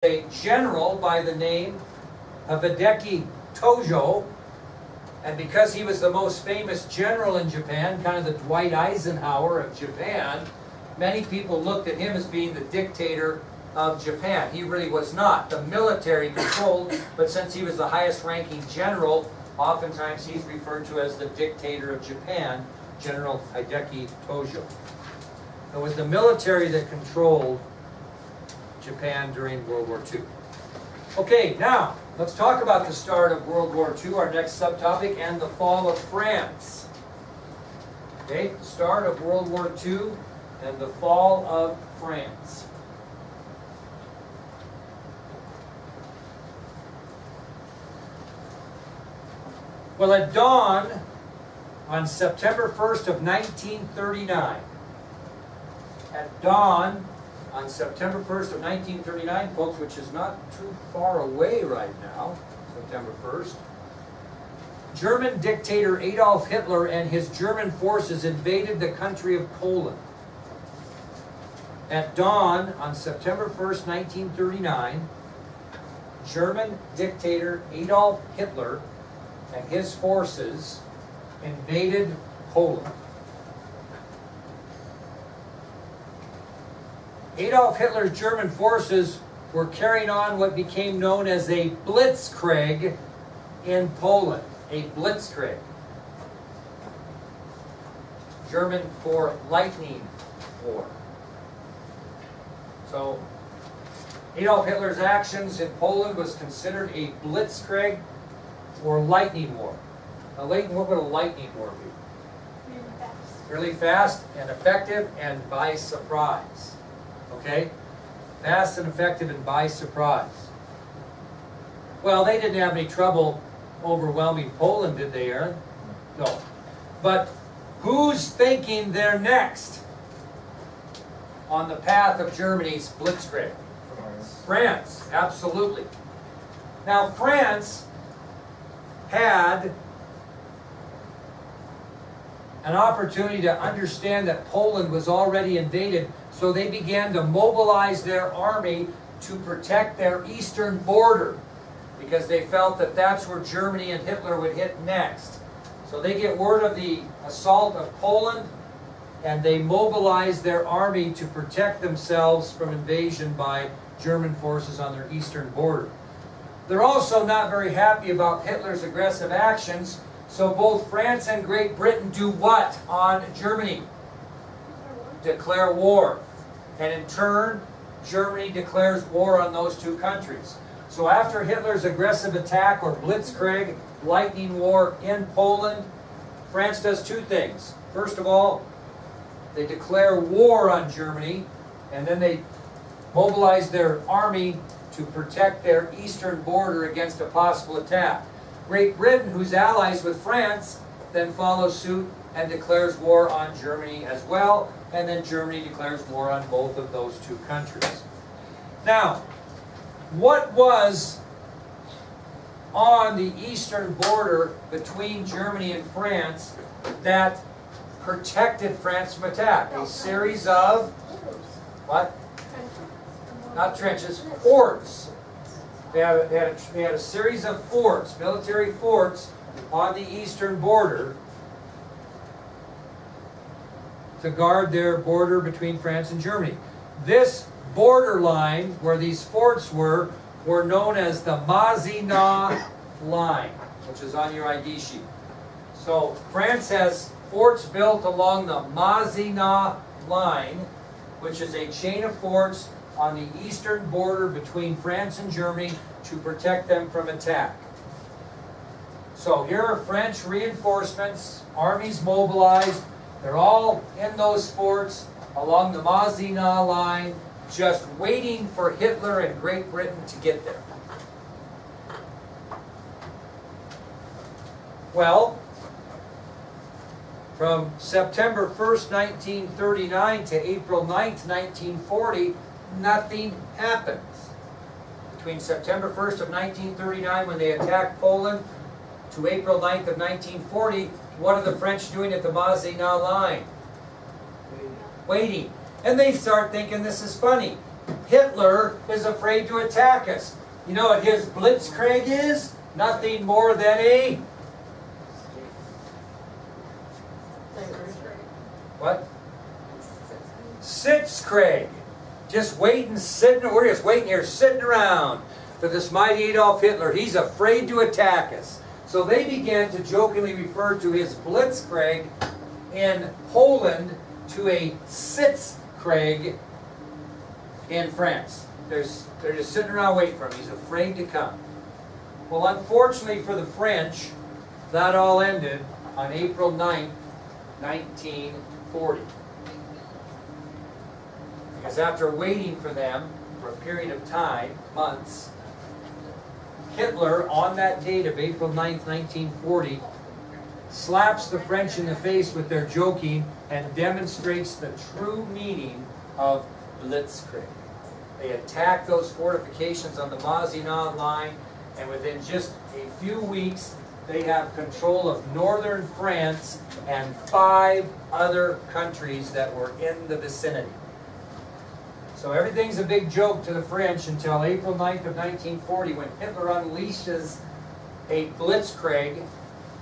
a general by the name of Hideki Tojo, and because he was the most famous general in Japan, kind of the Dwight Eisenhower of Japan, many people looked at him as being the dictator of Japan. He really was not. The military controlled, but since he was the highest ranking general, oftentimes he's referred to as the dictator of Japan, General Hideki Tojo. It was the military that controlled Japan during World War II. Okay, now let's talk about the start of World War II, our next subtopic, and the fall of France. Okay, the start of World War II and the fall of France. Well, at dawn on September 1st of 1939, at dawn on September 1st of 1939, folks, which is not too far away right now, September 1st, German dictator Adolf Hitler and his German forces invaded the country of Poland. At dawn on September 1st, 1939, German dictator Adolf Hitler and his forces invaded Poland. Adolf Hitler's German forces were carrying on what became known as a blitzkrieg in Poland. A blitzkrieg. German for lightning war. So, Adolf Hitler's actions in Poland was considered a blitzkrieg or lightning war. Now, Leighton, what would a lightning war be? Really fast. Really fast and effective and by surprise. Okay? Fast and effective and by surprise. Well, they didn't have any trouble overwhelming Poland, did they, Aaron? No. But who's thinking they're next on the path of Germany's blitzkrieg? France, absolutely. Now, France had an opportunity to understand that Poland was already invaded, so they began to mobilize their army to protect their eastern border because they felt that that's where Germany and Hitler would hit next. So they get word of the assault of Poland and they mobilize their army to protect themselves from invasion by German forces on their eastern border. They're also not very happy about Hitler's aggressive actions, so both France and Great Britain do what on Germany? Declare war. And in turn, Germany declares war on those two countries. So after Hitler's aggressive attack or blitzkrieg, lightning war in Poland, France does two things. First of all, they declare war on Germany, and then they mobilize their army to protect their eastern border against a possible attack. Great Britain, who's allies with France, then follows suit and declares war on Germany as well, and then Germany declares war on both of those two countries. Now, what was on the eastern border between Germany and France that protected France from attack? A series of, what? Not trenches, forts. They had a series of forts, military forts, on the eastern border to guard their border between France and Germany. This borderline, where these forts were known as the Maginot Line, which is on your ID sheet. So France has forts built along the Maginot Line, which is a chain of forts on the eastern border between France and Germany to protect them from attack. So here are French reinforcements, armies mobilized. They're all in those forts along the Maginot Line, just waiting for Hitler and Great Britain to get there. Well, from September 1st, 1939 to April 9th, 1940, nothing happens. Between September 1st of 1939, when they attacked Poland, to April 9th of 1940, what are the French doing at the Maginot Line? Waiting. And they start thinking this is funny. Hitler is afraid to attack us. You know what his blitzkrieg is? Nothing more than a... What? Sitzkrieg. Just waiting, sitting, we're just waiting here, sitting around for this mighty Adolf Hitler. He's afraid to attack us. So they began to jokingly refer to his blitzkrieg in Poland to a Sitzkrieg in France. They're just sitting around waiting for him. He's afraid to come. Well, unfortunately for the French, that all ended on April 9th, 1940. Because after waiting for them for a period of time, months, Hitler, on that date of April 9th, 1940, slaps the French in the face with their joking and demonstrates the true meaning of blitzkrieg. They attack those fortifications on the Maginot Line, and within just a few weeks, they have control of northern France and 5 other countries that were in the vicinity. So everything's a big joke to the French until April 9th of 1940, when Hitler unleashes a blitzkrieg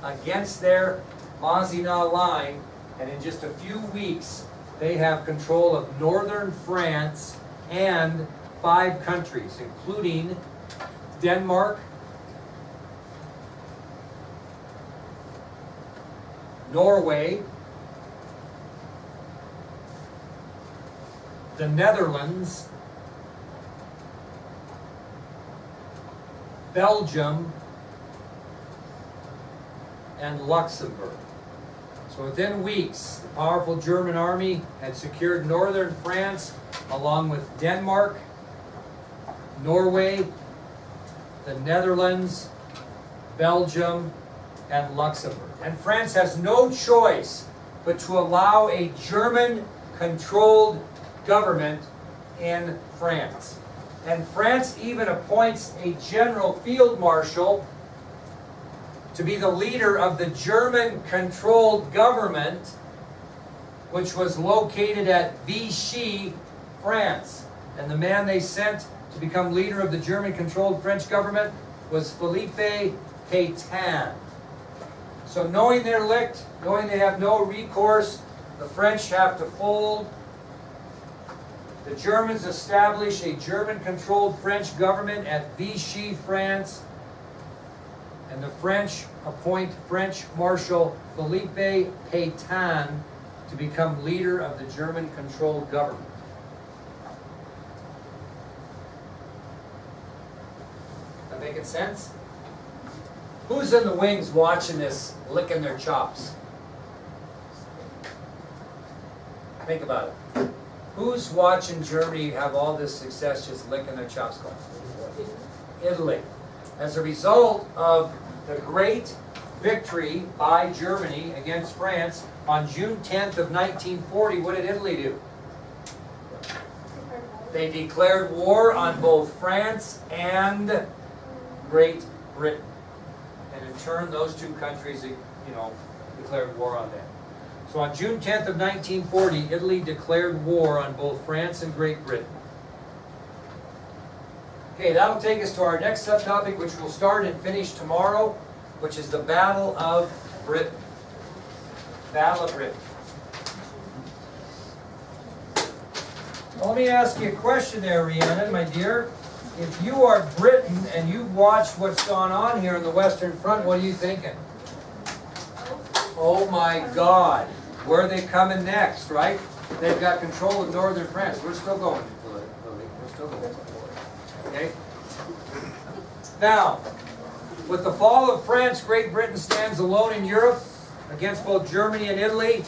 against their Maginot Line, and in just a few weeks, they have control of northern France and 5 countries, including Denmark, Norway, the Netherlands, Belgium, and Luxembourg. So within weeks, the powerful German army had secured northern France along with Denmark, Norway, the Netherlands, Belgium, and Luxembourg. And France has no choice but to allow a German-controlled government in France. And France even appoints a general field marshal to be the leader of the German-controlled government, which was located at Vichy, France. And the man they sent to become leader of the German-controlled French government was Philippe Pétain. So knowing they're licked, knowing they have no recourse, the French have to fold. The Germans establish a German-controlled French government at Vichy, France. And the French appoint French Marshal Philippe Pétain to become leader of the German-controlled government. That making sense? Who's in the wings watching this, licking their chops? Think about it. Who's watching Germany have all this success just licking their chops going? Italy. As a result of the great victory by Germany against France on June 10th of 1940, what did Italy do? They declared war on both France and Great Britain. And in turn, those two countries, declared war on them. So on June 10th of 1940, Italy declared war on both France and Great Britain. Okay, that'll take us to our next subtopic, which we'll start and finish tomorrow, which is the Battle of Britain. Battle of Britain. Well, let me ask you a question there, Rhiannon, my dear. If you are Britain and you've watched what's gone on here in the Western Front, what are you thinking? Oh my God, where are they coming next, right? They've got control of northern France. We're still going, Lily. We're still going. Okay? Now, with the fall of France, Great Britain stands alone in Europe against both Germany and Italy.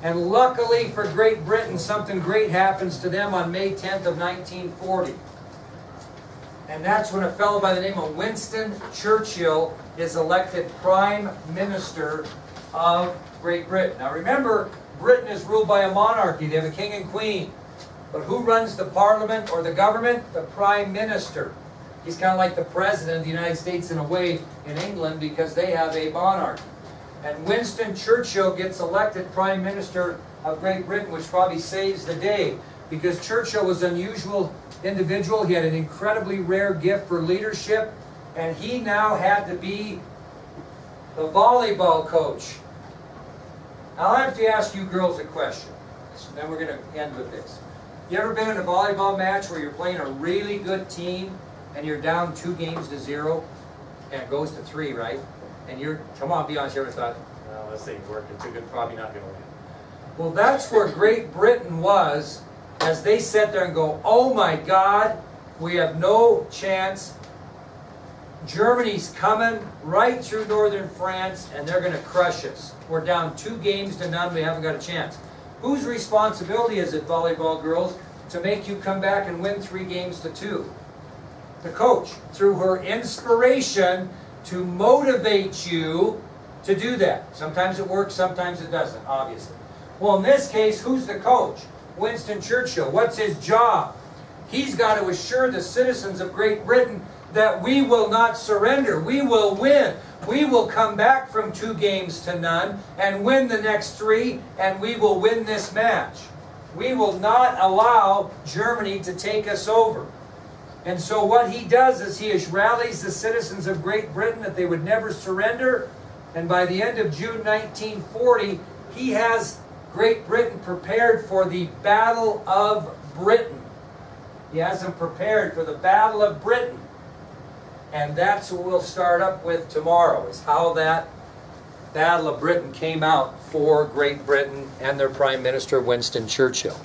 And luckily for Great Britain, something great happens to them on May 10th of 1940. And that's when a fellow by the name of Winston Churchill is elected Prime Minister of Great Britain. Now remember, Britain is ruled by a monarchy. They have a king and queen. But who runs the parliament or the government? The Prime Minister. He's kind of like the President of the United States in a way in England, because they have a monarchy. And Winston Churchill gets elected Prime Minister of Great Britain, which probably saves the day, because Churchill was unusual individual. He had an incredibly rare gift for leadership, and he now had to be the volleyball coach. Now I have to ask you girls a question, and then we're going to end with this. You ever been in a volleyball match where you're playing a really good team and you're down 2-0 and it goes to 3, right? And you're, come on, be honest, you ever thought, well, this ain't working too good, probably not going to win. Well, that's where Great Britain was as they sat there and go, oh my God, we have no chance. Germany's coming right through northern France and they're going to crush us. We're down 2-0, we haven't got a chance. Whose responsibility is it, volleyball girls, to make you come back and win 3-2? The coach, through her inspiration to motivate you to do that. Sometimes it works, sometimes it doesn't, obviously. Well, in this case, who's the coach? Winston Churchill. What's his job? He's got to assure the citizens of Great Britain that we will not surrender. We will win. We will come back from 2-0 and win the next 3, and we will win this match. We will not allow Germany to take us over. And so what he does is he rallies the citizens of Great Britain that they would never surrender. And by the end of June 1940, he has Great Britain prepared for the Battle of Britain. He has them prepared for the Battle of Britain. And that's what we'll start up with tomorrow, is how that Battle of Britain came out for Great Britain and their Prime Minister, Winston Churchill.